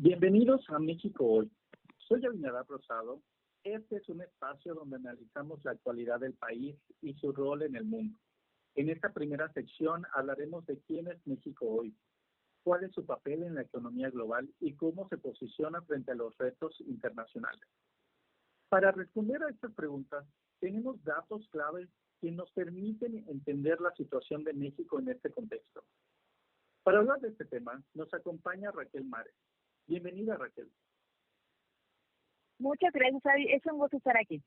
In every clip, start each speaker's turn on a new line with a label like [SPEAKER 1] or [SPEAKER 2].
[SPEAKER 1] Bienvenidos a México Hoy. Soy Abinadab Rosado. Este es un espacio donde analizamos la actualidad del país y su rol en el mundo. En esta primera sección hablaremos de quién es México Hoy, cuál es su papel en la economía global y cómo se posiciona frente a los retos internacionales. Para responder a estas preguntas, tenemos datos claves que nos permiten entender la situación de México en este contexto. Para hablar de este tema, nos acompaña Raquel Mares. Bienvenida, Raquel.
[SPEAKER 2] Muchas gracias, Avi. Es un gusto estar aquí.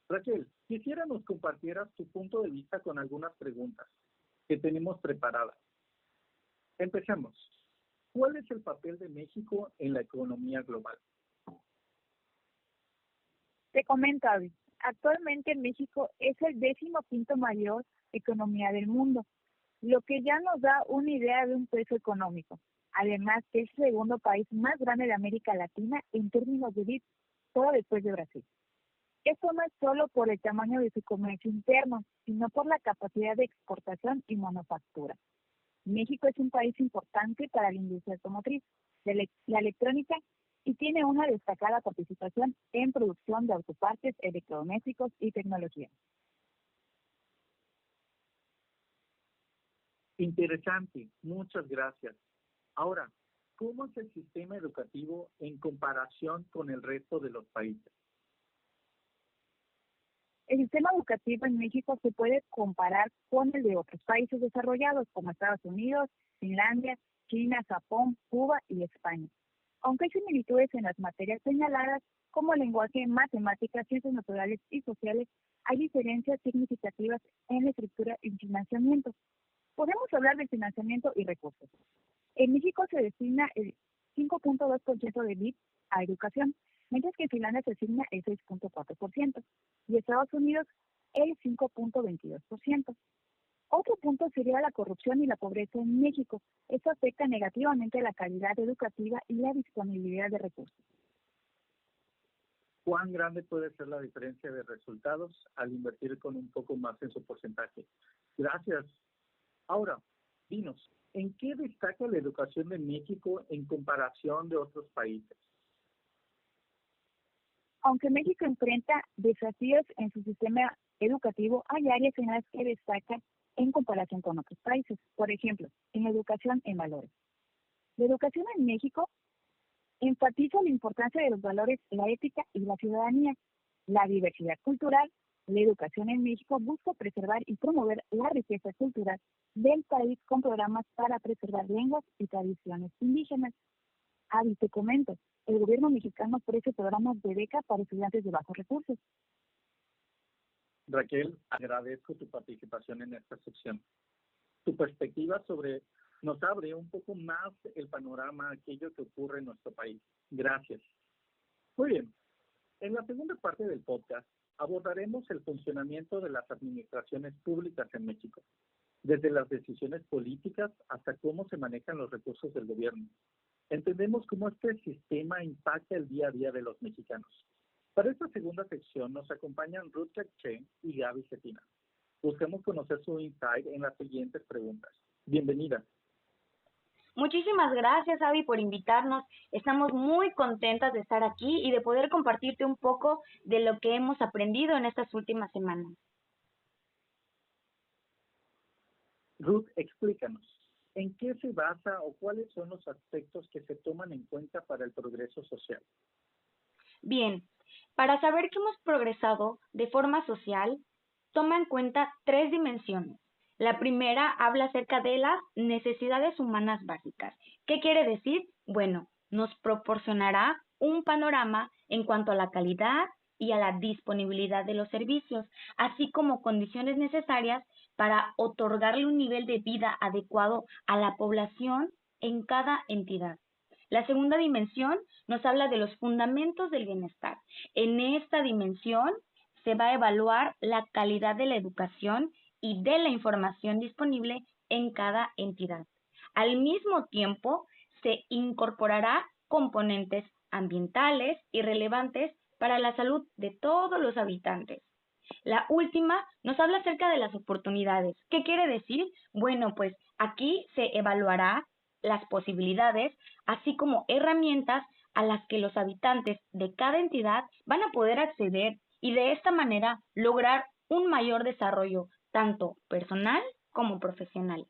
[SPEAKER 1] Raquel, quisiera nos compartieras tu punto de vista con algunas preguntas que tenemos preparadas. Empecemos. ¿Cuál es el papel de México en la economía global?
[SPEAKER 2] Te comento, Avi. Actualmente México es el 15º mayor economía del mundo, lo que ya nos da una idea de un peso económico. Además, es el segundo país más grande de América Latina en términos de PIB, solo después de Brasil. Esto no es solo por el tamaño de su comercio interno, sino por la capacidad de exportación y manufactura. México es un país importante para la industria automotriz, la electrónica, y tiene una destacada participación en producción de autopartes, electrodomésticos y tecnología.
[SPEAKER 1] Interesante, muchas gracias. Ahora, ¿cómo es el sistema educativo en comparación con el resto de los países?
[SPEAKER 2] El sistema educativo en México se puede comparar con el de otros países desarrollados como Estados Unidos, Finlandia, China, Japón, Cuba y España. Aunque hay similitudes en las materias señaladas, como lenguaje, matemáticas, ciencias naturales y sociales, hay diferencias significativas en la estructura y financiamiento. Podemos hablar de financiamiento y recursos. En México se destina el 5.2% del PIB a educación, mientras que en Finlandia se asigna el 6.4% y Estados Unidos el 5.22%. Otro punto sería la corrupción y la pobreza en México. Esto afecta negativamente la calidad educativa y la disponibilidad de recursos.
[SPEAKER 1] ¿Cuán grande puede ser la diferencia de resultados al invertir con un poco más en su porcentaje? Gracias. Ahora, dinos, ¿en qué destaca la educación de México en comparación de otros países?
[SPEAKER 2] Aunque México enfrenta desafíos en su sistema educativo, hay áreas en las que destaca en comparación con otros países. Por ejemplo, en educación en valores. La educación en México enfatiza la importancia de los valores, la ética y la ciudadanía, la diversidad cultural. La educación en México busca preservar y promover la riqueza cultural del país con programas para preservar lenguas y tradiciones indígenas. Avi, te comento, el gobierno mexicano ofrece programas de beca para estudiantes de bajos recursos.
[SPEAKER 1] Raquel, agradezco tu participación en esta sección. Tu perspectiva nos abre un poco más el panorama a aquello que ocurre en nuestro país. Gracias. Muy bien. En la segunda parte del podcast abordaremos el funcionamiento de las administraciones públicas en México, desde las decisiones políticas hasta cómo se manejan los recursos del gobierno. Entendemos cómo este sistema impacta el día a día de los mexicanos. Para esta segunda sección nos acompañan Ruth Caché y Gaby Cetina. Buscamos conocer su insight en las siguientes preguntas. Bienvenida.
[SPEAKER 3] Muchísimas gracias, Avi, por invitarnos. Estamos muy contentas de estar aquí y de poder compartirte un poco de lo que hemos aprendido en estas últimas semanas.
[SPEAKER 1] Ruth, explícanos, ¿en qué se basa o cuáles son los aspectos que se toman en cuenta para el progreso social?
[SPEAKER 3] Bien, para saber que hemos progresado de forma social, toma en cuenta 3 dimensiones. La primera habla acerca de las necesidades humanas básicas. ¿Qué quiere decir? Bueno, nos proporcionará un panorama en cuanto a la calidad y a la disponibilidad de los servicios, así como condiciones necesarias para otorgarle un nivel de vida adecuado a la población en cada entidad. La segunda dimensión nos habla de los fundamentos del bienestar. En esta dimensión se va a evaluar la calidad de la educación y de la información disponible en cada entidad. Al mismo tiempo, se incorporará componentes ambientales y relevantes para la salud de todos los habitantes. La última nos habla acerca de las oportunidades. ¿Qué quiere decir? Bueno, pues aquí se evaluará las posibilidades, así como herramientas a las que los habitantes de cada entidad van a poder acceder y de esta manera lograr un mayor desarrollo, tanto personal como profesional.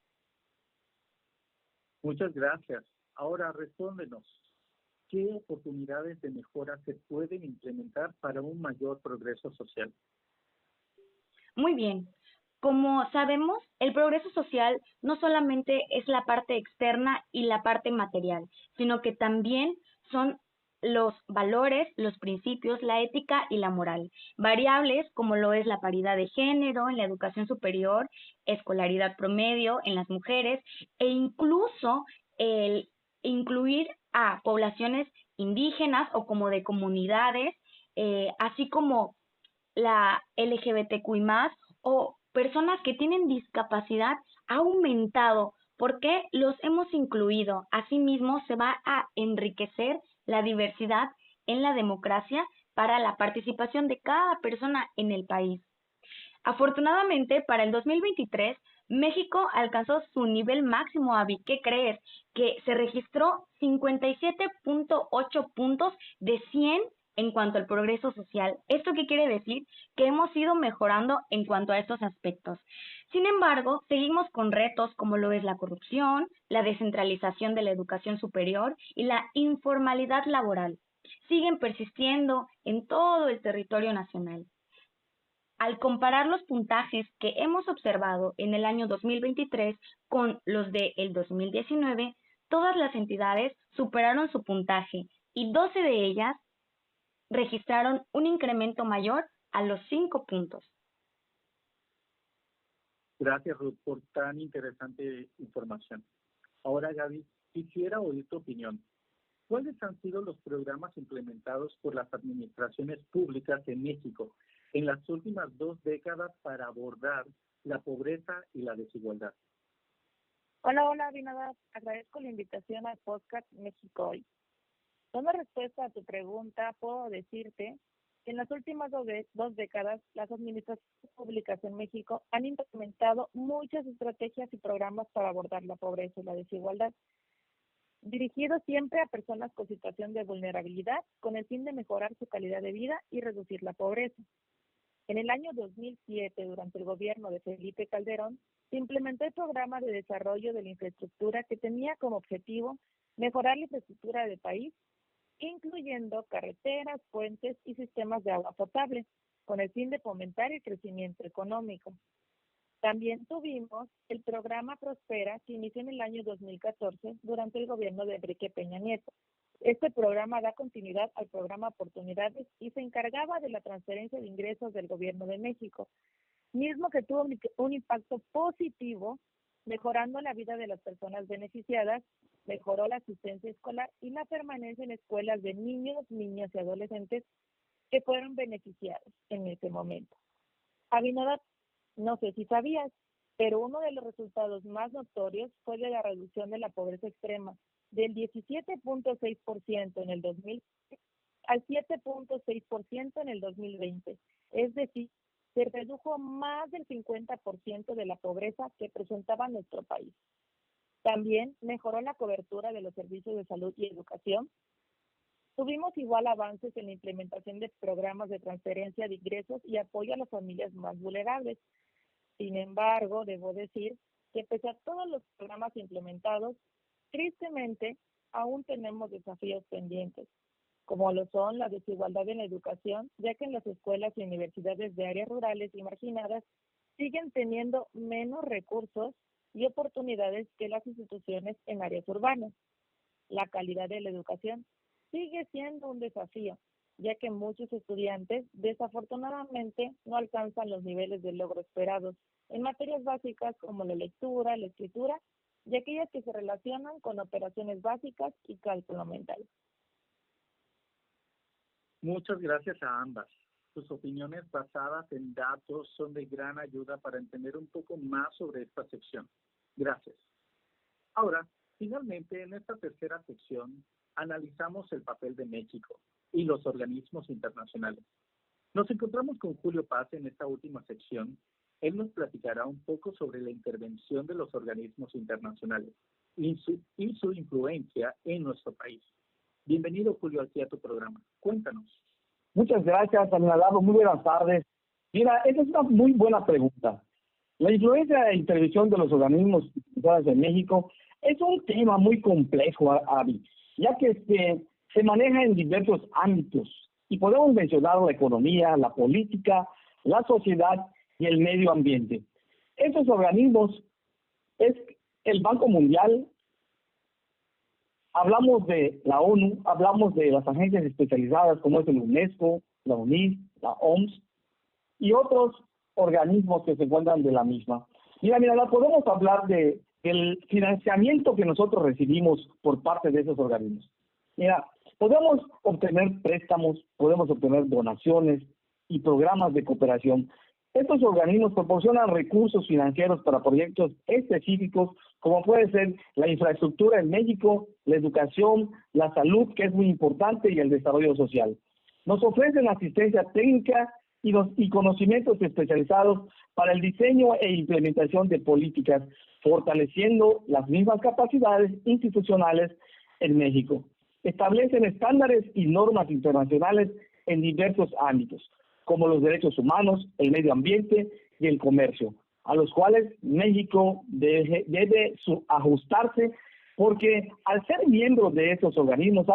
[SPEAKER 1] Muchas gracias. Ahora respóndenos. ¿Qué oportunidades de mejora se pueden implementar para un mayor progreso social?
[SPEAKER 3] Muy bien. Como sabemos, el progreso social no solamente es la parte externa y la parte material, sino que también son los valores, los principios, la ética y la moral. Variables como lo es la paridad de género en la educación superior, escolaridad promedio en las mujeres e incluso el incluir a poblaciones indígenas o como de comunidades, así como la LGBTQI+, o personas que tienen discapacidad ha aumentado porque los hemos incluido. Asimismo, se va a enriquecer la diversidad en la democracia para la participación de cada persona en el país. Afortunadamente, para el 2023, México alcanzó su nivel máximo, Avi. ¿Qué crees? Que se registró 57.8 puntos de 100 en cuanto al progreso social. ¿Esto qué quiere decir? Que hemos ido mejorando en cuanto a estos aspectos. Sin embargo, seguimos con retos como lo es la corrupción, la descentralización de la educación superior y la informalidad laboral. Siguen persistiendo en todo el territorio nacional. Al comparar los puntajes que hemos observado en el año 2023 con los del 2019, todas las entidades superaron su puntaje y 12 de ellas registraron un incremento mayor a los 5 puntos.
[SPEAKER 1] Gracias, Ruth, por tan interesante información. Ahora, Gaby, quisiera oír tu opinión. ¿Cuáles han sido los programas implementados por las administraciones públicas en México en las últimas 2 décadas para abordar la pobreza y la desigualdad?
[SPEAKER 2] Hola, Abinadab. Agradezco la invitación al podcast México Hoy. Dando respuesta a tu pregunta, puedo decirte que en las últimas dos décadas, las administraciones públicas en México han implementado muchas estrategias y programas para abordar la pobreza y la desigualdad, dirigidos siempre a personas con situación de vulnerabilidad, con el fin de mejorar su calidad de vida y reducir la pobreza. En el año 2007, durante el gobierno de Felipe Calderón, se implementó el programa de desarrollo de la infraestructura que tenía como objetivo mejorar la infraestructura del país, incluyendo carreteras, puentes y sistemas de agua potable, con el fin de fomentar el crecimiento económico. También tuvimos el programa Prospera, que inició en el año 2014 durante el gobierno de Enrique Peña Nieto. Este programa da continuidad al programa Oportunidades y se encargaba de la transferencia de ingresos del gobierno de México, mismo que tuvo un impacto positivo, mejorando la vida de las personas beneficiadas, mejoró la asistencia escolar y la permanencia en escuelas de niños, niñas y adolescentes que fueron beneficiados en ese momento. Abinadab, no sé si sabías, pero uno de los resultados más notorios fue de la reducción de la pobreza extrema, del 17.6% en el 2000 al 7.6% en el 2020. Es decir, se redujo más del 50% de la pobreza que presentaba nuestro país. También mejoró la cobertura de los servicios de salud y educación. Tuvimos igual avances en la implementación de programas de transferencia de ingresos y apoyo a las familias más vulnerables. Sin embargo, debo decir que pese a todos los programas implementados, tristemente, aún tenemos desafíos pendientes, como lo son la desigualdad en la educación, ya que en las escuelas y universidades de áreas rurales y marginadas siguen teniendo menos recursos y oportunidades que las instituciones en áreas urbanas. La calidad de la educación sigue siendo un desafío, ya que muchos estudiantes desafortunadamente no alcanzan los niveles de logro esperados en materias básicas como la lectura, la escritura y aquellas que se relacionan con operaciones básicas y cálculo mental.
[SPEAKER 1] Muchas gracias a ambas. Sus opiniones basadas en datos son de gran ayuda para entender un poco más sobre esta sección. Gracias. Ahora, finalmente, en esta tercera sección, analizamos el papel de México y los organismos internacionales. Nos encontramos con Julio Paz en esta última sección Él nos platicará un poco sobre la intervención de los organismos internacionales y su influencia en nuestro país. Bienvenido, Julio, aquí a tu programa. Cuéntanos.
[SPEAKER 4] Muchas gracias, Anadabo. Muy buenas tardes. Mira, esa es una muy buena pregunta. La influencia e intervención de los organismos internacionales en México es un tema muy complejo, Avi, ya que se maneja en diversos ámbitos y podemos mencionar la economía, la política, la sociedad y el medio ambiente. Estos organismos es el Banco Mundial, hablamos de la ONU, hablamos de las agencias especializadas como es el UNESCO, la UNID, la OMS y otros organismos que se encuentran de la misma. Mira, podemos hablar del financiamiento que nosotros recibimos por parte de esos organismos. Mira, podemos obtener préstamos, podemos obtener donaciones y programas de cooperación. Estos organismos proporcionan recursos financieros para proyectos específicos, como puede ser la infraestructura en México, la educación, la salud, que es muy importante, y el desarrollo social. Nos ofrecen asistencia técnica y conocimientos especializados para el diseño e implementación de políticas, fortaleciendo las mismas capacidades institucionales en México. Establecen estándares y normas internacionales en diversos ámbitos, como los derechos humanos, el medio ambiente y el comercio, a los cuales México debe ajustarse, porque al ser miembro de estos organismos,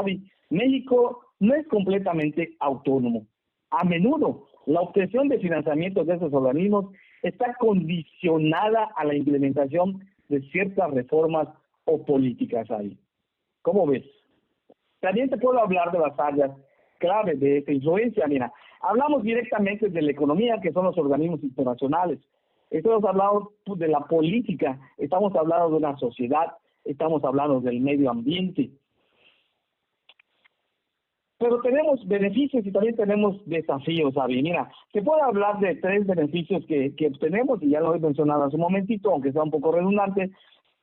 [SPEAKER 4] México no es completamente autónomo. A menudo, la obtención de financiamiento de estos organismos está condicionada a la implementación de ciertas reformas o políticas ahí. ¿Cómo ves? También te puedo hablar de las áreas clave de esta influencia. Mira, hablamos directamente de la economía, que son los organismos internacionales. Estamos hablando de la política, estamos hablando de una sociedad, estamos hablando del medio ambiente. Pero tenemos beneficios y también tenemos desafíos, Avi. Mira, te puedo hablar de 3 beneficios que obtenemos, y ya lo he mencionado hace un momentito, aunque sea un poco redundante.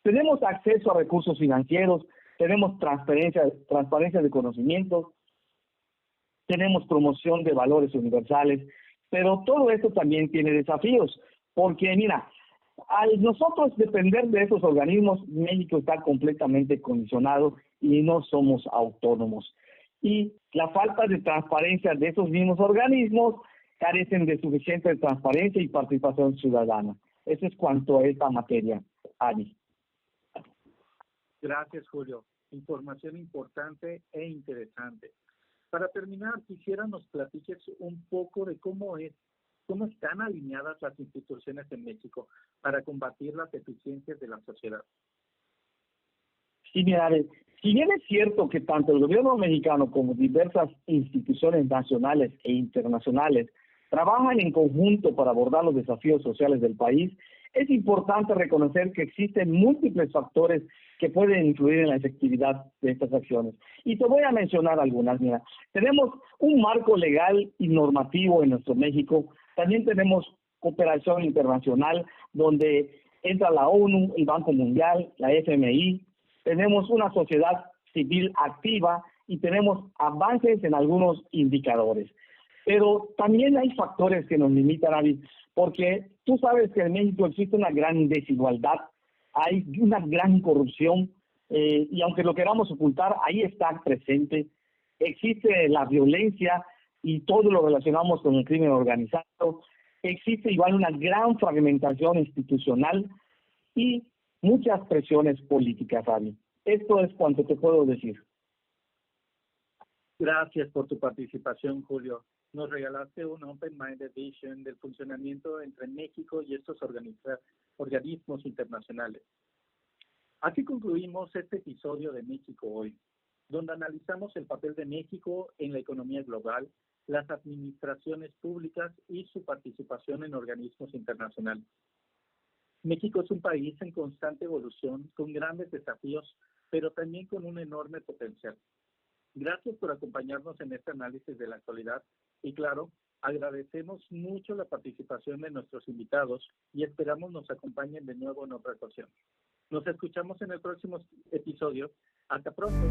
[SPEAKER 4] Tenemos acceso a recursos financieros, tenemos transparencia de conocimientos, tenemos promoción de valores universales, pero todo esto también tiene desafíos, porque mira, al nosotros depender de esos organismos, México está completamente condicionado y no somos autónomos. Y la falta de transparencia de esos mismos organismos carecen de suficiente transparencia y participación ciudadana. Eso es cuanto a esta materia, Ani.
[SPEAKER 1] Gracias, Julio. Información importante e interesante. Para terminar, quisiera nos platiques un poco de cómo están alineadas las instituciones en México para combatir las deficiencias de la sociedad.
[SPEAKER 4] Sí, mira, si bien es cierto que tanto el gobierno mexicano como diversas instituciones nacionales e internacionales trabajan en conjunto para abordar los desafíos sociales del país, es importante reconocer que existen múltiples factores que pueden influir en la efectividad de estas acciones. Y te voy a mencionar algunas. Mira, tenemos un marco legal y normativo en nuestro México. También tenemos cooperación internacional, donde entra la ONU, el Banco Mundial, la FMI. Tenemos una sociedad civil activa y tenemos avances en algunos indicadores. Pero también hay factores que nos limitan, Avi, porque tú sabes que en México existe una gran desigualdad, hay una gran corrupción, y aunque lo queramos ocultar, ahí está presente. Existe la violencia y todo lo relacionamos con el crimen organizado. Existe igual una gran fragmentación institucional y muchas presiones políticas, Avi. Esto es cuanto te puedo decir.
[SPEAKER 1] Gracias por tu participación, Julio. Nos regalaste un open-minded vision del funcionamiento entre México y estos organismos internacionales. Así concluimos este episodio de México Hoy, donde analizamos el papel de México en la economía global, las administraciones públicas y su participación en organismos internacionales. México es un país en constante evolución, con grandes desafíos, pero también con un enorme potencial. Gracias por acompañarnos en este análisis de la actualidad y, claro, agradecemos mucho la participación de nuestros invitados y esperamos nos acompañen de nuevo en otra ocasión. Nos escuchamos en el próximo episodio. Hasta pronto.